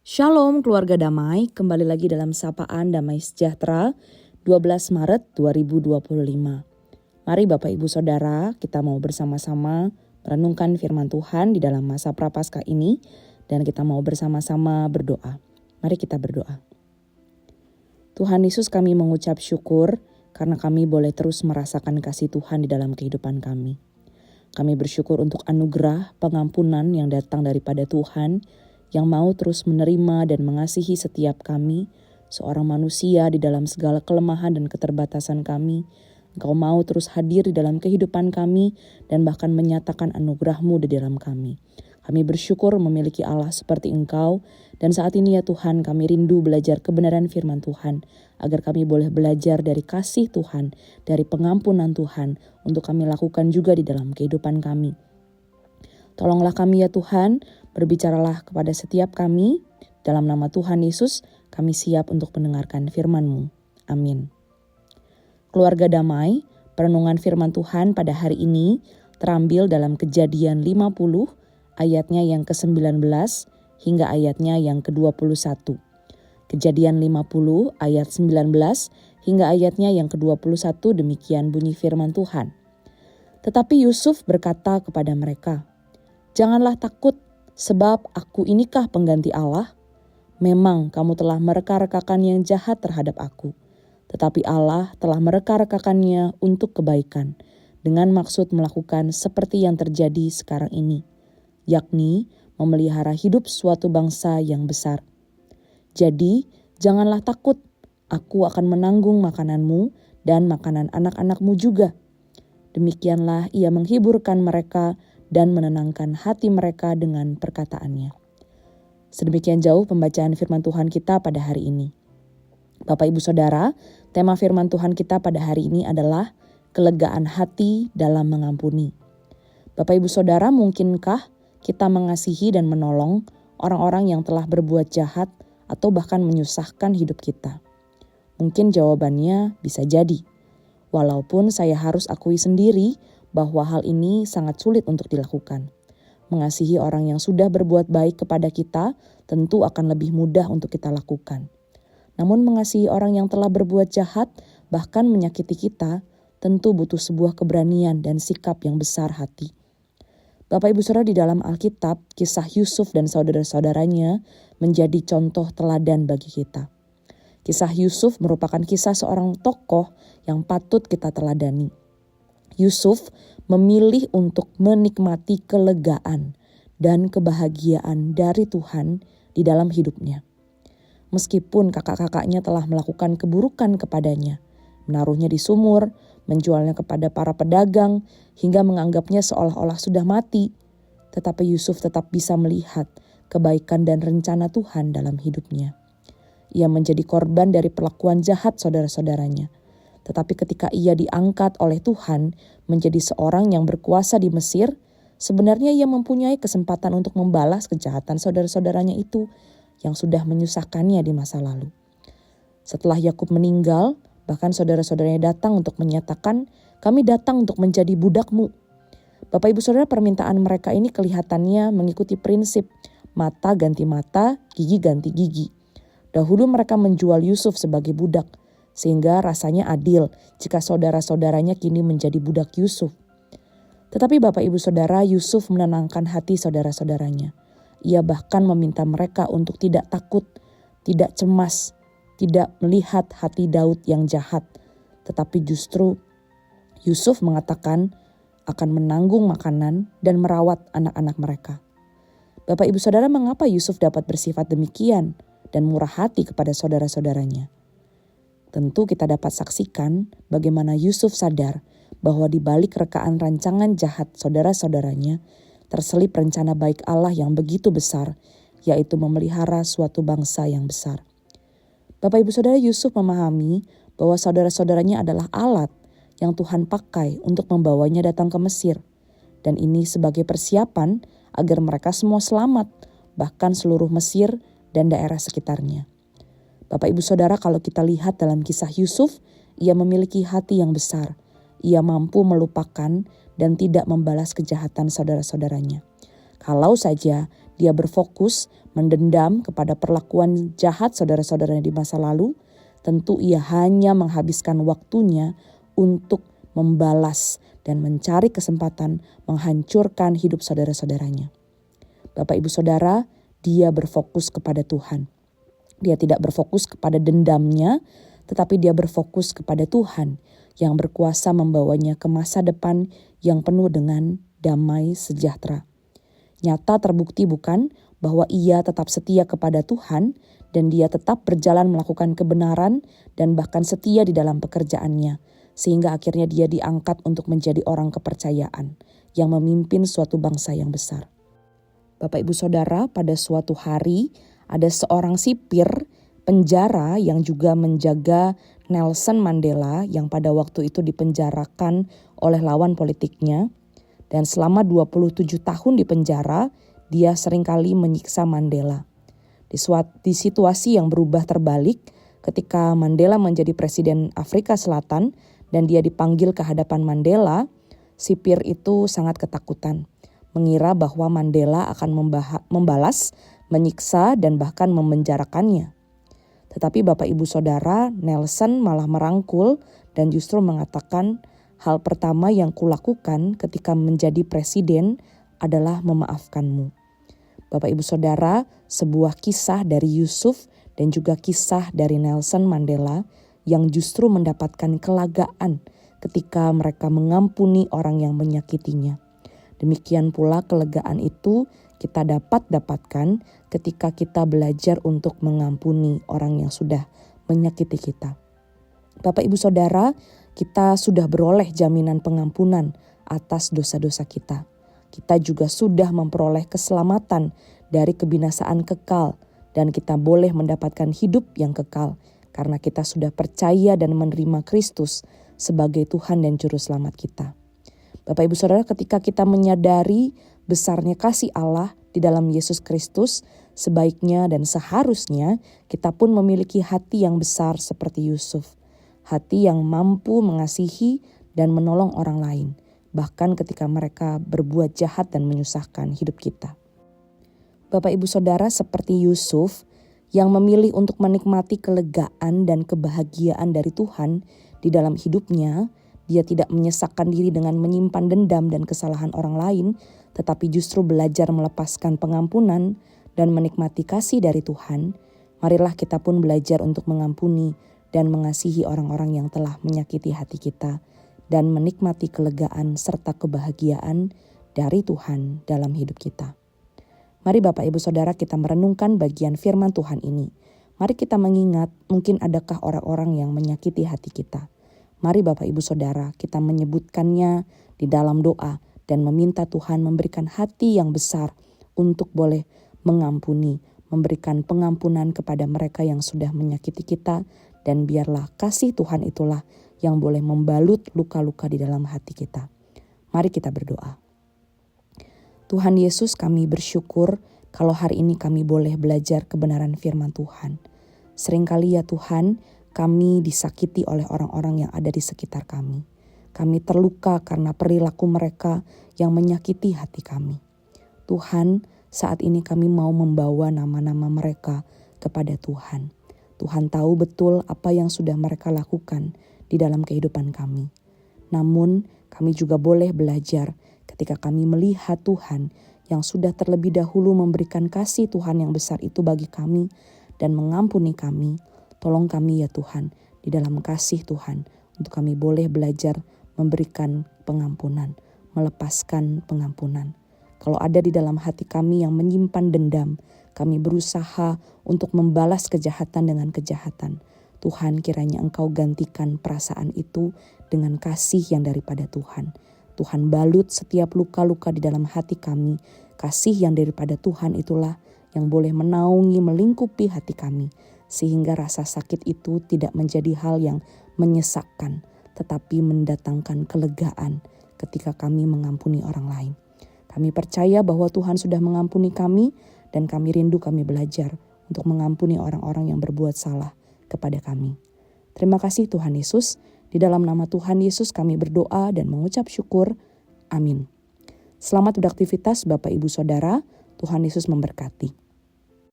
Shalom keluarga damai, kembali lagi dalam Sapaan Damai Sejahtera 12 Maret 2025. Mari Bapak Ibu Saudara, kita mau bersama-sama merenungkan firman Tuhan di dalam masa Prapaskah ini dan kita mau bersama-sama berdoa. Mari kita berdoa. Tuhan Yesus, kami mengucap syukur karena kami boleh terus merasakan kasih Tuhan di dalam kehidupan kami. Kami bersyukur untuk anugerah pengampunan yang datang daripada Tuhan, yang mau terus menerima dan mengasihi setiap kami, seorang manusia di dalam segala kelemahan dan keterbatasan kami. Engkau mau terus hadir di dalam kehidupan kami dan bahkan menyatakan anugerah-Mu di dalam kami. Kami bersyukur memiliki Allah seperti Engkau, dan saat ini ya Tuhan, kami rindu belajar kebenaran firman Tuhan, agar kami boleh belajar dari kasih Tuhan, dari pengampunan Tuhan, untuk kami lakukan juga di dalam kehidupan kami. Tolonglah kami ya Tuhan, berbicaralah kepada setiap kami, dalam nama Tuhan Yesus, kami siap untuk mendengarkan firman-Mu. Amin. Keluarga damai, perenungan firman Tuhan pada hari ini terambil dalam Kejadian 50, ayatnya yang ke-19 hingga ayatnya yang ke-21. Kejadian 50 ayat 19 hingga ayatnya yang ke-21, demikian bunyi firman Tuhan. Tetapi Yusuf berkata kepada mereka, "Janganlah takut, sebab aku inikah pengganti Allah? Memang kamu telah mereka-rekakan yang jahat terhadap aku, tetapi Allah telah mereka-rekakannya untuk kebaikan, dengan maksud melakukan seperti yang terjadi sekarang ini, yakni memelihara hidup suatu bangsa yang besar. Jadi janganlah takut, aku akan menanggung makananmu dan makanan anak-anakmu juga." Demikianlah ia menghiburkan mereka dan menenangkan hati mereka dengan perkataannya. Sedemikian jauh pembacaan firman Tuhan kita pada hari ini. Bapak Ibu Saudara, tema firman Tuhan kita pada hari ini adalah kelegaan hati dalam mengampuni. Bapak Ibu Saudara, mungkinkah kita mengasihi dan menolong orang-orang yang telah berbuat jahat atau bahkan menyusahkan hidup kita? Mungkin jawabannya bisa jadi. Walaupun saya harus akui sendiri bahwa hal ini sangat sulit untuk dilakukan. Mengasihi orang yang sudah berbuat baik kepada kita tentu akan lebih mudah untuk kita lakukan. Namun mengasihi orang yang telah berbuat jahat, bahkan menyakiti kita, tentu butuh sebuah keberanian dan sikap yang besar hati. Bapak Ibu Saudara, di dalam Alkitab, kisah Yusuf dan saudara-saudaranya menjadi contoh teladan bagi kita. Kisah Yusuf merupakan kisah seorang tokoh yang patut kita teladani. Yusuf memilih untuk menikmati kelegaan dan kebahagiaan dari Tuhan di dalam hidupnya. Meskipun kakak-kakaknya telah melakukan keburukan kepadanya, menaruhnya di sumur, menjualnya kepada para pedagang, hingga menganggapnya seolah-olah sudah mati, tetapi Yusuf tetap bisa melihat kebaikan dan rencana Tuhan dalam hidupnya. Ia menjadi korban dari perlakuan jahat saudara-saudaranya. Tetapi ketika ia diangkat oleh Tuhan menjadi seorang yang berkuasa di Mesir, sebenarnya ia mempunyai kesempatan untuk membalas kejahatan saudara-saudaranya itu yang sudah menyusahkannya di masa lalu. Setelah Yakub meninggal, bahkan saudara-saudaranya datang untuk menyatakan, "Kami datang untuk menjadi budakmu." Bapak Ibu Saudara, permintaan mereka ini kelihatannya mengikuti prinsip mata ganti mata, gigi ganti gigi. Dahulu mereka menjual Yusuf sebagai budak, sehingga rasanya adil jika saudara-saudaranya kini menjadi budak Yusuf. Tetapi Bapak Ibu Saudara, Yusuf menenangkan hati saudara-saudaranya. Ia bahkan meminta mereka untuk tidak takut, tidak cemas, tidak melihat hati Daud yang jahat. Tetapi justru Yusuf mengatakan akan menanggung makanan dan merawat anak-anak mereka. Bapak Ibu Saudara, mengapa Yusuf dapat bersifat demikian dan murah hati kepada saudara-saudaranya? Tentu kita dapat saksikan bagaimana Yusuf sadar bahwa di balik rekaan rancangan jahat saudara-saudaranya terselip rencana baik Allah yang begitu besar, yaitu memelihara suatu bangsa yang besar. Bapak Ibu Saudara, Yusuf memahami bahwa saudara-saudaranya adalah alat yang Tuhan pakai untuk membawanya datang ke Mesir. Dan ini sebagai persiapan agar mereka semua selamat, bahkan seluruh Mesir dan daerah sekitarnya. Bapak Ibu Saudara, kalau kita lihat dalam kisah Yusuf, ia memiliki hati yang besar. Ia mampu melupakan dan tidak membalas kejahatan saudara-saudaranya. Kalau saja dia berfokus mendendam kepada perlakuan jahat saudara-saudaranya di masa lalu, tentu ia hanya menghabiskan waktunya untuk membalas dan mencari kesempatan menghancurkan hidup saudara-saudaranya. Bapak Ibu Saudara, dia berfokus kepada Tuhan. Dia tidak berfokus kepada dendamnya, tetapi dia berfokus kepada Tuhan yang berkuasa membawanya ke masa depan yang penuh dengan damai sejahtera. Nyata terbukti bukan bahwa ia tetap setia kepada Tuhan dan dia tetap berjalan melakukan kebenaran dan bahkan setia di dalam pekerjaannya, sehingga akhirnya dia diangkat untuk menjadi orang kepercayaan yang memimpin suatu bangsa yang besar. Bapak Ibu Saudara, pada suatu hari ada seorang sipir penjara yang juga menjaga Nelson Mandela yang pada waktu itu dipenjarakan oleh lawan politiknya. Dan selama 27 tahun di penjara, dia seringkali menyiksa Mandela. Di situasi yang berubah terbalik, ketika Mandela menjadi presiden Afrika Selatan dan dia dipanggil ke hadapan Mandela, sipir itu sangat ketakutan, mengira bahwa Mandela akan membalas, menyiksa dan bahkan memenjarakannya. Tetapi Bapak Ibu Saudara, Nelson malah merangkul dan justru mengatakan, hal pertama yang kulakukan ketika menjadi presiden adalah memaafkanmu. Bapak Ibu Saudara, sebuah kisah dari Yusuf dan juga kisah dari Nelson Mandela yang justru mendapatkan kelegaan ketika mereka mengampuni orang yang menyakitinya. Demikian pula kelegaan itu kita dapatkan ketika kita belajar untuk mengampuni orang yang sudah menyakiti kita. Bapak Ibu Saudara, kita sudah beroleh jaminan pengampunan atas dosa-dosa kita. Kita juga sudah memperoleh keselamatan dari kebinasaan kekal dan kita boleh mendapatkan hidup yang kekal karena kita sudah percaya dan menerima Kristus sebagai Tuhan dan Juru Selamat kita. Bapak Ibu Saudara, ketika kita menyadari besarnya kasih Allah di dalam Yesus Kristus, sebaiknya dan seharusnya kita pun memiliki hati yang besar seperti Yusuf. Hati yang mampu mengasihi dan menolong orang lain, bahkan ketika mereka berbuat jahat dan menyusahkan hidup kita. Bapak Ibu Saudara, seperti Yusuf yang memilih untuk menikmati kelegaan dan kebahagiaan dari Tuhan di dalam hidupnya, dia tidak menyesakkan diri dengan menyimpan dendam dan kesalahan orang lain, tetapi justru belajar melepaskan pengampunan dan menikmati kasih dari Tuhan. Marilah kita pun belajar untuk mengampuni dan mengasihi orang-orang yang telah menyakiti hati kita dan menikmati kelegaan serta kebahagiaan dari Tuhan dalam hidup kita. Mari Bapak Ibu Saudara kita merenungkan bagian firman Tuhan ini. Mari kita mengingat mungkin adakah orang-orang yang menyakiti hati kita. Mari Bapak Ibu Saudara kita menyebutkannya di dalam doa dan meminta Tuhan memberikan hati yang besar untuk boleh mengampuni, memberikan pengampunan kepada mereka yang sudah menyakiti kita. Dan biarlah kasih Tuhan itulah yang boleh membalut luka-luka di dalam hati kita. Mari kita berdoa. Tuhan Yesus, kami bersyukur kalau hari ini kami boleh belajar kebenaran firman Tuhan. Seringkali ya Tuhan, kami disakiti oleh orang-orang yang ada di sekitar kami. Kami terluka karena perilaku mereka yang menyakiti hati kami. Tuhan, saat ini kami mau membawa nama-nama mereka kepada Tuhan. Tuhan tahu betul apa yang sudah mereka lakukan di dalam kehidupan kami. Namun kami juga boleh belajar ketika kami melihat Tuhan yang sudah terlebih dahulu memberikan kasih Tuhan yang besar itu bagi kami dan mengampuni kami. Tolong kami ya Tuhan di dalam kasih Tuhan untuk kami boleh belajar memberikan pengampunan, melepaskan pengampunan. Kalau ada di dalam hati kami yang menyimpan dendam, kami berusaha untuk membalas kejahatan dengan kejahatan. Tuhan, kiranya Engkau gantikan perasaan itu dengan kasih yang daripada Tuhan. Tuhan, balut setiap luka-luka di dalam hati kami. Kasih yang daripada Tuhan itulah yang boleh menaungi, melingkupi hati kami. Sehingga rasa sakit itu tidak menjadi hal yang menyesakkan, tetapi mendatangkan kelegaan ketika kami mengampuni orang lain. Kami percaya bahwa Tuhan sudah mengampuni kami dan kami rindu kami belajar untuk mengampuni orang-orang yang berbuat salah kepada kami. Terima kasih Tuhan Yesus. Di dalam nama Tuhan Yesus kami berdoa dan mengucap syukur. Amin. Selamat beraktivitas Bapak Ibu Saudara. Tuhan Yesus memberkati.